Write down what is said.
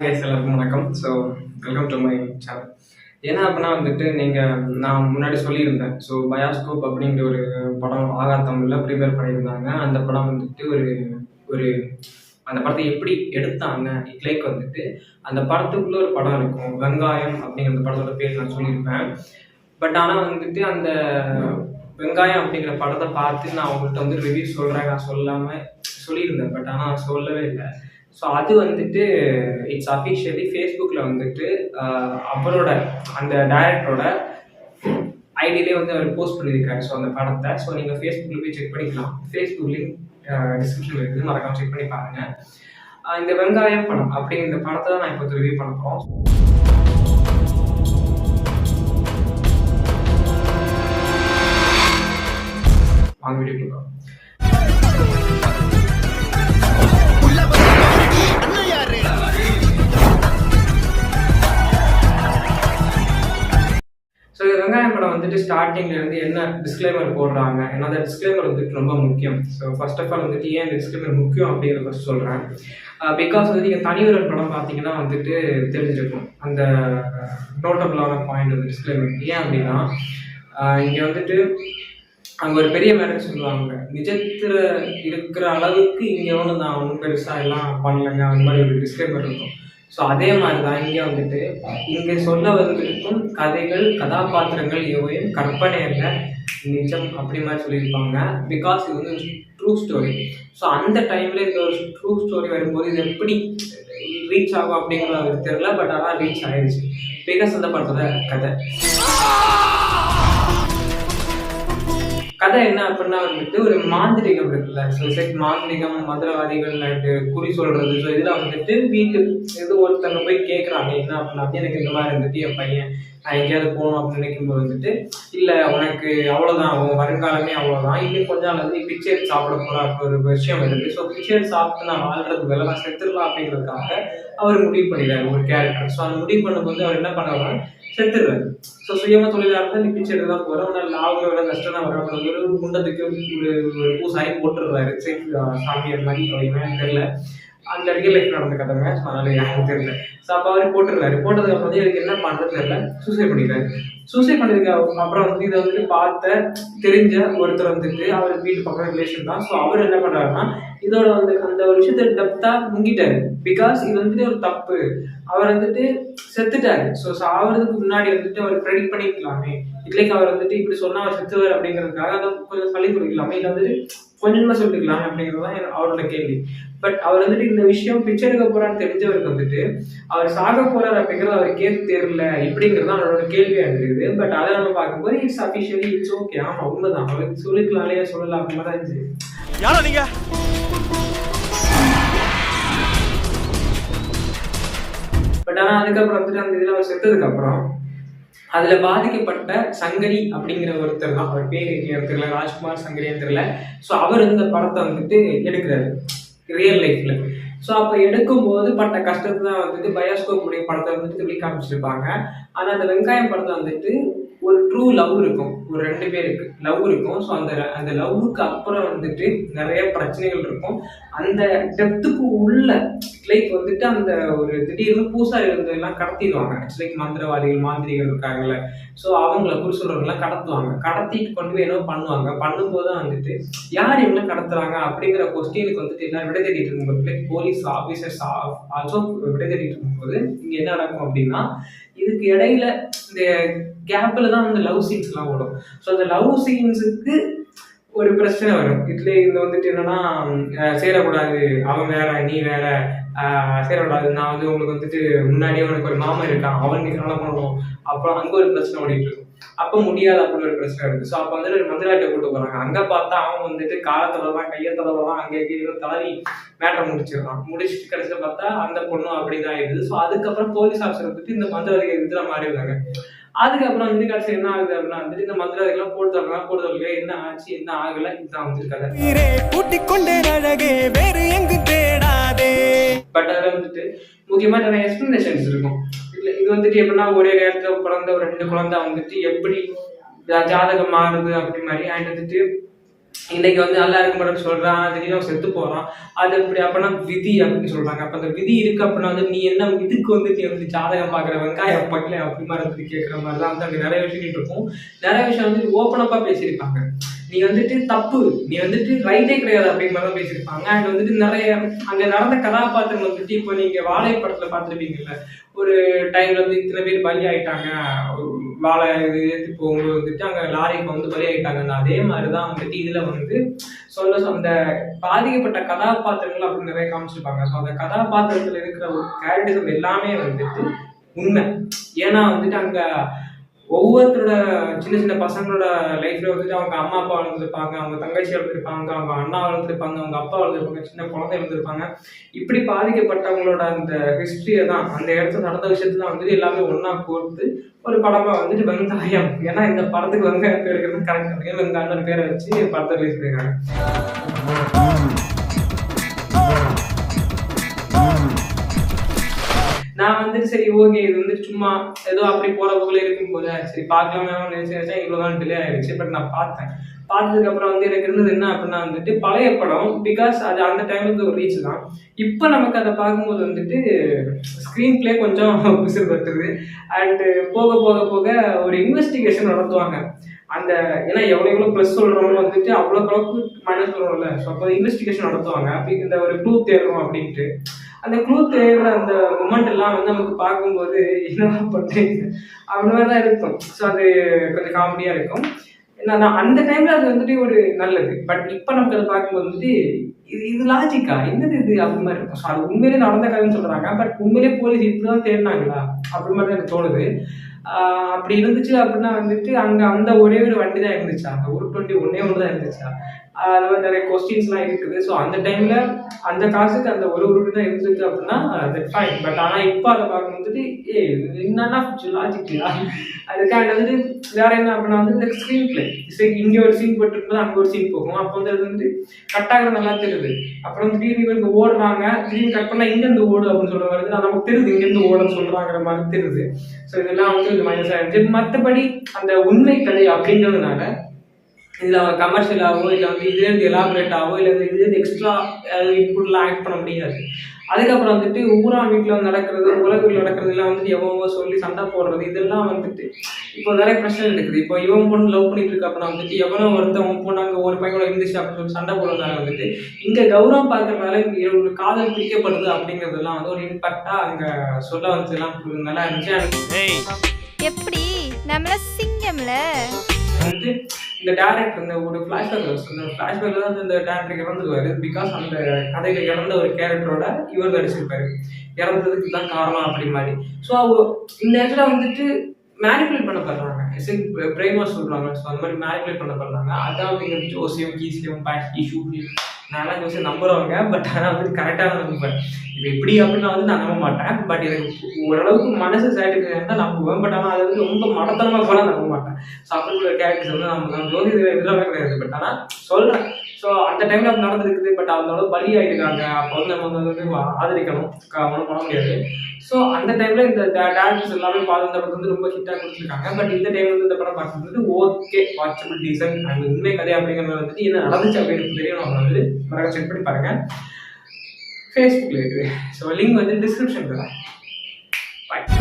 Guys எல்லாருக்கும் வணக்கம். So welcome to my channel. என்ன அப்படின்னா வந்துட்டு நான் முன்னாடி சொல்லியிருந்தேன். ஸோ பயாஸ்கோப் அப்படிங்கிற ஒரு படம் ஆகா தமிழில் ப்ரிப்பேர் பண்ணியிருந்தாங்க. அந்த படம் வந்துட்டு ஒரு ஒரு அந்த படத்தை எப்படி எடுத்தாங்க லைக் வந்துட்டு அந்த படத்துக்குள்ள ஒரு படம் இருக்கும், வெங்காயம் அப்படிங்கிற அந்த படத்தோட பேர் நான் சொல்லியிருப்பேன். பட் ஆனால் வந்துட்டு அந்த வெங்காயம் அப்படிங்கிற படத்தை பார்த்து நான் அவங்கள்ட்ட வந்து ரிவ்யூ சொல்கிறேன், நான் சொல்லாமல் சொல்லியிருந்தேன். பட் ஆனால் சொல்லவே இல்லை. ஸோ அது வந்துட்டு இட்ஸ் அஃபிஷியலி ஃபேஸ்புக்கில் வந்துட்டு அவரோட அந்த டைரக்டரோட ஐடியிலே வந்து அவர் போஸ்ட் பண்ணியிருக்காரு. ஸோ அந்த படத்தை நீங்கள் ஃபேஸ்புக்கில் போய் செக் பண்ணிக்கலாம். ஃபேஸ்புக் லிங்க் டிஸ்கிரிப்ஷனில் இருக்குது, மறக்காம செக் பண்ணி பாருங்கள். இந்த வெங்காயம் படம் அப்படிங்கிற இந்த படத்தை தான் நான் இப்போ ரிவ்யூ பண்ண போகிறோம். வாங்க வீடியோ கொடுக்கலாம். ஸோ வெங்காயம் படம் வந்துட்டு ஸ்டார்டிங்லேருந்து என்ன டிஸ்க்ளைமர் போடுறாங்க, ஏன்னா அந்த டிஸ்க்ளைமர் வந்துட்டு ரொம்ப முக்கியம். ஸோ ஃபர்ஸ்ட் ஆஃப் ஆல் வந்துட்டு ஏன் இந்த டிஸ்க்ளைமர் முக்கியம் அப்படிங்கிறத ஃபஸ்ட் சொல்கிறேன். பிகாஸ் வந்து நீங்கள் தனியொரு படம் பார்த்தீங்கன்னா வந்துட்டு தெரிஞ்சிருக்கும் அந்த நோட்டபுளான பாயிண்ட் வந்து டிஸ்க்ளைமர். ஏன் அப்படின்னா இங்கே வந்துட்டு அங்கே ஒரு பெரிய மேட்டர் சொல்லுவாங்க, நிஜத்தில் இருக்கிற அளவுக்கு இங்கே ஒன்று நான் ஒன்றும் பெருசாக எல்லாம் பண்ணலைங்க, அந்த மாதிரி ஒரு டிஸ்க்ளைமர் இருக்கும். ஸோ அதே மாதிரி தான் இங்கே வந்துட்டு இங்கே சொல்ல வந்திருக்கும் கதைகள், கதாபாத்திரங்கள் எவையும் கற்பனை அல்ல, நிஜம் அப்படி மாதிரி சொல்லியிருப்பாங்க. பிகாஸ் இது வந்து ட்ரூ ஸ்டோரி. ஸோ அந்த டைமில் இந்த ஒரு ட்ரூ ஸ்டோரி வரும்போது இது எப்படி ரீச் ஆகும் அப்படிங்கிறது அவருக்கு தெரியல. பட் ஆனால் ரீச் ஆயிடுச்சு. பிகாஸ் அந்த படத்தோட கதை என்ன அப்படின்னா வந்துட்டு ஒரு மாந்திரிகம் இருக்குல்ல. ஸோ மாந்திரிகம், மந்திரவாதிகள், குறி சொல்றது. ஸோ இதில் வந்துட்டு இது ஒருத்தங்க போய் கேட்குறாங்க என்ன அப்படின்னா, எனக்கு இந்த மாதிரி இருந்துட்டு என் பையன் நான் எங்கேயாவது போகணும் அப்படின்னு நினைக்கும்போது வந்துட்டு இல்லை உனக்கு அவ்வளோதான், உன் வருங்காலமே அவ்வளோதான், இன்னும் கொஞ்ச நாள் வந்து பிச்சை எடுத்து சாப்பிட போகிற ஒரு விஷயம் இருக்குது. ஸோ பிச்சை எடுத்து சாப்பிட்டு நான் வாழ்றதுக்கு வேலை நான் செத்துடலாம் அப்படிங்கிறதுக்காக அவர் முடிவு பண்ணிடுறாரு ஒரு கேரக்டர். ஸோ அந்த முடிவு பண்ணும்போது அவர் என்ன பண்ணுறாருன்னா செத்துடுறாரு. ஸோ சுயமாக தொழிலாளர்கள் நீ பிச்சை எடுத்து தான் போகிறோம், உன்னால் லாபம் விட கஷ்டம் தான் வரும் அப்படின்னு ஒரு குண்டத்துக்கு ஒரு பூசாரி போட்டுடுறாரு. சாமியார் மாதிரி அப்படின்னு தெரியல, அந்த ரியல் லைஃப் நடந்த கதைங்க. ஸோ அதனால யாரும் தெரியல. ஸோ அப்போ அவர் போட்டுடுறாரு. போட்டதுக்கு அப்புறம் வந்து இவருக்கு என்ன பண்ணுறது தெரியல, சூசைட் பண்ணிடுறாரு. சூசைட் பண்ணதுக்கு அப்புறம் வந்து இதை வந்துட்டு தெரிஞ்ச ஒருத்தர் வந்துட்டு அவர் வீட்டு பக்கம் ரிலேஷன் தான். ஸோ அவர் என்ன பண்ணுறாருன்னா இதோட வந்து அந்த ஒரு விஷயத்த டெப்த்தாக முங்கிட்டாரு. பிகாஸ் இது வந்துட்டு ஒரு தப்பு, அவர் வந்துட்டு செத்துட்டாரு. ஸோ சாவறதுக்கு முன்னாடி வந்துட்டு அவர் ப்ரெடிக்ட் பண்ணிக்கலாமே, இல்லைக்கு அவர் வந்துட்டு இப்படி சொன்னா அவர் செத்துவார் அப்படிங்கிறதுக்காக அதை கொஞ்சம் சொல்லி கொடுக்கலாமே, இல்லை வந்துட்டு கொஞ்சமா சொல்லிக்கலாமே அப்படிங்கிறது தான் அவரோட கேள்வி. பட் அவர் வந்துட்டு இந்த விஷயம் பிச்சை எடுக்க போறான்னு தெரிஞ்சவருக்கு வந்துட்டு அவர் சாக போறாரு அப்படிங்கிறது அவருக்கே தெரியல இப்படிங்கிறது தான் அவரோட கேள்வியா இருக்குது. பட் அதை நம்ம பார்க்கும்போது இட்ஸ் அஃபிஷியலி இட்ஸ் ஓகே, ஆமா உண்மைதான், அவருக்கு சொல்லிக்கலாம் இல்லையா, சொல்லலாம் அப்படி மாதிரி தான் இருந்துச்சு. பட் ஆனால் அதுக்கப்புறம் வந்துட்டு அந்த இதில் அவர் செத்ததுக்கு அப்புறம் அதில் பாதிக்கப்பட்ட சங்கரி அப்படிங்கிற ஒருத்தர் தான், அவர் பேர் தெரியல, ராஜ்குமார் சங்கரின்னு தெரியல. ஸோ அவர் இந்த படத்தை வந்துட்டு எடுக்கிறாரு ரியல் லைஃப்ல. ஸோ அப்போ எடுக்கும்போது பட்ட கஷ்டத்தை தான் வந்துட்டு பயாஸ்கோப் உடைய படத்தை வந்துட்டு இப்படி காமிச்சிருப்பாங்க. ஆனால் அந்த வெங்காயம் படத்தை வந்துட்டு ஒரு ட்ரூ லவ் இருக்கும், ஒரு 2 பேருக்கு லவ் இருக்கும். ஸோ அந்த லவ்வுக்கு அப்புறம் வந்துட்டு நிறைய பிரச்சனைகள் இருக்கும். அந்த டெப்த்துக்கு உள்ள லைக் வந்துட்டு அந்த ஒரு திடீர்னு பூசாரி வந்து எல்லாம் கடத்திடுவாங்க. லைக் மந்திரவாதிகள், மாந்திரிகள் இருக்காங்கல்ல, ஸோ அவங்கள குறி சொல்றவங்கலாம் கடத்துவாங்க. கடத்திட்டு கொண்டு போய் என்ன பண்ணுவாங்க, பண்ணும்போது வந்துட்டு யார் இவங்களாம் கடத்துறாங்க அப்படிங்கிற கொஸ்டினுக்கு வந்துட்டு எல்லாரும் விடை தேடிட்டு இருக்கும்போது, லைக் போலீஸ் ஆஃபீஸர்ஸ் ஆல்சோ விடை தேடிட்டு இருக்கும்போது இங்க என்ன நடக்கும் அப்படின்னா, இதுக்கு இடையில இந்த கேப்ல தான் வந்து லவ் சீன்ஸ்லாம் வரும். ஸோ அந்த லவ் சீன்ஸுக்கு ஒரு பிரச்சனை வரும். இதுல இந்த வந்துட்டு என்னன்னா சேரக்கூடாது, அவன் வேற நீ வேற, சேரக்கூடாது, நான் வந்து உங்களுக்கு வந்துட்டு முன்னாடியே உனக்கு ஒரு மாமன் இருக்கான், அவனுக்கு நல்லா பண்ணணும், அப்புறம் அங்க ஒரு பிரச்சனை ஓடிட்டு இருக்கும். அப்போ முடியாது அப்படின்னு ஒரு பிரச்சனை இருக்கு. ஸோ அப்போ வந்துட்டு ஒரு மந்திராட்டை கூட்டு போறாங்க. அங்க பார்த்தா அவன் வந்துட்டு காலத்தளவுதான், கையத்தளவுதான், அங்கே தளவி மேட்டரை முடிச்சுட்டு கடைசியில் பார்த்தா அந்த பொண்ணும் அப்படிதான் ஆயிடுது. ஸோ அதுக்கப்புறம் போலீஸ் ஆஃபீஸர் வந்துட்டு இந்த மந்திரவாதிகள் இதுல மாறிடுறாங்க. அதுக்கப்புறம் வந்துட்டு கடைசி என்ன ஆகுது அப்படின்னா வந்துட்டு இந்த மந்திரவாதிகள்லாம் போடுறதுல என்ன ஆச்சு என்ன ஆகல, இதுதான் வந்துட்டு கதை. பட் அதில் வந்துட்டு முக்கியமா நிறைய எக்ஸ்பிளனேஷன்ஸ் இருக்கும். இது வந்துட்டு எப்படின்னா ஒரே நேரத்துல பிறந்த ஒரு 2 குழந்தை வந்துட்டு எப்படி ஜாதகம் மாறுது அப்படி மாதிரி. அண்ட் வந்துட்டு இன்னைக்கு வந்து நல்லா இருக்க மாட்டேன்னு சொல்றான், திடீர்னு அவன் செத்து போறான். அது இப்படி அப்பனா விதி அப்படின்னு சொல்றாங்க. அப்ப அந்த விதி இருக்கு அப்படின்னா வந்து நீ என்ன இதுக்கு வந்து நீ வந்து ஜாதகம் பாக்குற வெங்காயம் பக்கல அப்படி மாதிரி வந்து கேட்கிற மாதிரி தான் வந்து அங்க நிறைய விஷயங்கள் இருக்கும். நிறைய விஷயம் வந்து ஓப்பன் அப்பா பேசியிருப்பாங்க. நீ வந்துட்டு தப்பு, நீ வந்துட்டு ரைட்டே கிடையாது அப்படிங்கிற மாதிரி தான் பேசியிருப்பாங்க. அண்ட் வந்துட்டு நிறைய அங்க நடந்த கதாபாத்திரங்கள் வந்துட்டு இப்போ நீங்க வாழை படத்துல பார்த்துருப்பீங்கல்ல, ஒரு டைம்ல வந்து இத்தனை பேர் பலி ஆயிட்டாங்க, வாழை இது ஏற்றி போகும்போது வந்துட்டு அங்க லாரிக்கு வந்து பலி ஆயிட்டாங்க. அதே மாதிரிதான் வந்துட்டு இதுல வந்து சொல்ல அந்த பாதிக்கப்பட்ட கதாபாத்திரங்கள் அப்படின்னு நிறைய காமிச்சிருப்பாங்க. ஸோ அந்த கதாபாத்திரத்துல இருக்கிற ஒரு கேரக்டர்ஸ் எல்லாமே வந்துட்டு உண்மை. ஏன்னா வந்துட்டு அங்க ஒவ்வொருத்தரோட சின்ன சின்ன பசங்களோட லைஃப்ல வந்துட்டு அவங்க அம்மா அப்பா வளர்ந்துருப்பாங்க, அவங்க தங்கச்சி வளர்ந்துருப்பாங்க, அவங்க அண்ணா வளர்ந்துருப்பாங்க, அவங்க அப்பா வளர்ந்துருப்பாங்க, சின்ன குழந்தை வளர்ந்துருப்பாங்க. இப்படி பாதிக்கப்பட்டவங்களோட அந்த ஹிஸ்டரியை தான், அந்த இடத்துல நடந்த விஷயத்துல வந்துட்டு எல்லாமே ஒன்னா கோர்த்து ஒரு படமா வந்துட்டு வெங்காயம். ஏன்னா இந்த படத்துக்கு வெங்காயம் பேர் இருக்கிறது கரெக்ட், வெங்காயம் பேரை வச்சு படத்தை ரிலீஸ் பண்ணிருக்காங்க. நான் வந்துட்டு சரி ஓகே இது வந்து சும்மா ஏதோ அப்படி போற போல இருக்கும் போல சரி பார்க்கலாம் நினைச்சேன். இவ்வளவுதான் டிலே ஆயிடுச்சு. பட் நான் பார்த்தேன். பார்த்ததுக்கு அப்புறம் வந்து எனக்கு இருந்தது என்ன அப்படின்னா வந்துட்டு பழைய படம். பிகாஸ் அது அந்த டைம்ல ஒரு ரீச் தான். இப்போ நமக்கு அதை பார்க்கும்போது வந்துட்டு ஸ்க்ரீன் பிளே கொஞ்சம் பிசுறு தட்டுது. அண்ட் போக போக போக ஒரு இன்வெஸ்டிகேஷன் நடத்துவாங்க. அந்த ஏன்னா எவ்வளோ ப்ளஸ் சொல்றவங்க வந்துட்டு அவ்வளோக்கு அளவுக்கு மைனஸ் சொல்றோம்ல. ஸோ அப்போ இன்வெஸ்டிகேஷன் நடத்துவாங்க. அப்படி இந்த ஒரு க்ளூ தேடுறோம் அப்படின்ட்டு அந்த க்ளூ தேடுற அந்த மொமெண்ட் எல்லாம் வந்து நமக்கு பார்க்கும்போது என்னடா பண்றீங்க அப்படி மாதிரி தான் இருக்கும். ஸோ அது கொஞ்சம் காமெடியா இருக்கும். ஏன்னா அந்த டைம்ல அது வந்துட்டு ஒரு நல்லது. பட் இப்போ நமக்கு அதை பார்க்கும்போது வந்துட்டு இது லாஜிக்கா என்னது இது அப்படி மாதிரி இருக்கும். ஸோ அது உண்மையிலே நடந்த கதைன்னு சொல்றாங்க. பட் உண்மையிலே போலீஸ் இப்படிதான் தேடினாங்களா அப்படி மாதிரி தான் எனக்கு தோணுது. அப்படி இருந்துச்சு அப்படின்னா வந்துட்டு அங்க அந்த ஒரே ஒரு வண்டி தான் இருந்துச்சா, அந்த 120 ஒன்னே ஒன்று தான் இருந்துச்சா, அது மாதிரி நிறைய கொஸ்டின்ஸ்லாம் இருக்குது. ஸோ அந்த டைம்ல அந்த காசுக்கு அந்த ஒரு ரூபி தான் இருந்துச்சு அப்படின்னா தட் ஃபைன். பட் ஆனால் இப்போ அதை பார்க்கும்போது என்னன்னா லாஜிக்கா அதுக்காக வந்துட்டு வேற என்ன அப்படின்னா வந்து இந்த ஸ்க்ரீன் பிளே. சரி இங்கே ஒரு சீன் போட்டுருந்தா அங்கே ஒரு சீன் போகும். அப்போ வந்து அது வந்து கட்டாக நல்லா தெரியுது. அப்புறம் திடீர்னு இவங்க ஓடுறாங்க, திடீர்னு கட் பண்ணா இங்கேருந்து ஓடு அப்படின்னு சொல்ற மாதிரி நமக்கு தெரியுது இங்கேருந்து ஓடுன்னு சொல்றாங்கிற மாதிரி தெரியுது. ஸோ இதெல்லாம் வந்து மைனஸ் ஆயிடுச்சு. மற்றபடி அந்த உண்மை கதை அப்படிங்கிறதுனால இதில் அவங்க கமர்ஷியலாகவோ இல்லை வந்து இதுலேருந்து எலாபரேட் ஆகவோ இல்லை இதுலேருந்து எக்ஸ்ட்ரா இன்புட்லாம் ஆட் பண்ண முடியாது. அதுக்கப்புறம் வந்துட்டு ஊரா வீட்டில் நடக்கிறது, உலகில் நடக்கிறதுலாம் வந்துட்டு எவ்வளவோ சொல்லி சண்டை போடுறது இதெல்லாம் வந்துட்டு இப்போ நிறைய பிரச்சனை இருக்குது. இப்போ இவன் பொண்ணு லவ் பண்ணிட்டு இருக்கு அப்படின்னா வந்துட்டு எவ்வளோ ஒருத்தவங்க பொண்ணு அங்கே ஒரு பையனோட இருந்துச்சு அப்படின்னு சொல்லி சண்டை போடுறதுனால வந்துட்டு இங்கே கௌரவம் பார்க்கறதுனால இங்கே ஒரு காதல் பிரிக்கப்படுது அப்படிங்கிறதுலாம் வந்து ஒரு இம்பாக்டாக அங்கே சொல்ல வந்ததுலாம் நல்லா இருந்துச்சு. எப்படி நம்மள சிங்கம்ல வந்து இந்த டேரக்டர் இந்த ஒரு ஃபிளாஷ்பேக்ல தான் இந்த டேரக்டர் இறந்துருவாரு. பிகாஸ் அந்த கதையில இறந்த ஒரு கேரக்டரோட இவர் நடிச்சிருப்பாரு. இறந்ததுக்கு தான் காரணம் அப்படி மாதிரி. ஸோ இந்த இடத்துல வந்துட்டு மேனிபுலேட் பண்ணப்படுறாங்க. பிரெயின் வாஷ் சொல்றாங்க. ஸோ அந்த மாதிரி மேனிபுலேட் பண்ணப்படுறாங்க. அதான் வந்து ஜோசியம் கீசியம் பாட்டி ஷூட்டி நான்லாம் ஜோசியம் நம்புறவங்க. பட் ஆனால் வந்து கரெக்டாக தான் நம்புவேன். இப்போ எப்படி அப்படின்னு வந்து நான் நம்ப மாட்டேன். பட் எனக்கு ஓரளவுக்கு மனசு சாட்டிஸ்ஃபை தான் நம்புவேன். பட் ஆனால் அது வந்து ரொம்ப மடத்தனமாக போல நம்ப மாட்டேன். ஸோ அப்படி ஒரு கேரக்டர்ஸ் வந்து நம்ம ஜோதிட எதிராக கிடையாது. பட் ஆனால் சொல்கிறேன். ஸோ அந்த டைமில் அது நடந்துருக்குது. பட் அதனால பலி ஆகிருக்காங்க. அப்போ வந்து நம்ம வந்து ஆதரிக்கணும், ஒன்றும் பண்ண முடியாது. ஸோ அந்த டைமில் இந்த டேரக்டர்ஸ் எல்லாமே பார்த்து இந்த படத்தை வந்து ரொம்ப ஹிட்டாக கொடுத்துருக்காங்க. பட் இந்த டைமில் வந்து இந்த படம் பார்க்கும்போது ஓகே வாட்சபிள் டீசன்ட் அண்ட் உண்மை கதை அப்படிங்கிறது வந்துட்டு என்ன நடந்துச்சு அப்படின்னு தெரியும். நம்ம வந்து மறக்க செக் பண்ணி பாருங்கள். ஃபேஸ்புக்கில் இருக்குது. ஸோ லிங்க் வந்து டிஸ்கிரிப்ஷனில் தான். பாய்.